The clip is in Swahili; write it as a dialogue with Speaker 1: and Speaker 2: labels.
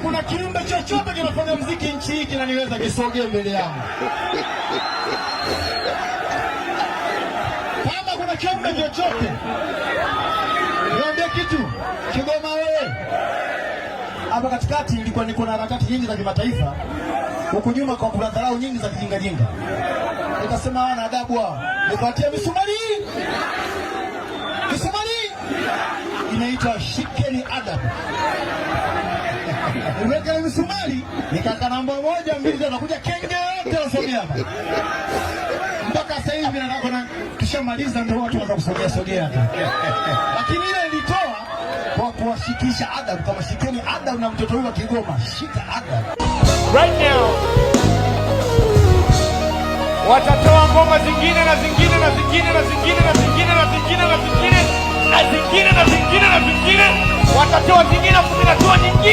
Speaker 1: kuna kiumbe chochote kinafanya muziki nchi hii kinaniweza kisogee mbele yangu. Kama kuna kiumbe chochote, niambie kitu. Kigoma wewe. Hapa katikati ilikuwa niko na harakati nyingi za kimataifa. Huku nyuma kwa kuna dharau nyingi za kijinga jinga. Nikasema wana adabu hao. Nikawatia misumari. Misumari inaitwa shikeni adabu. Niweka misumari, nikaka namba 1 2 anakuja kenge yote wasogea hapa. Mpaka sasa hivi nataka tushamaliza ndio watu wanaanza kusogea sogea. Lakini ile ilitoa kwa kuwashikisha adabu, kama shikeni adabu na mtoto huyu wa Kigoma, shika adabu.
Speaker 2: Right now watatoa ngoma zingine na zingine na zingine na zingine na zingine na zingine na zingine na zingine na zingine na zingine, watatoa zingine, watatoa nyingine.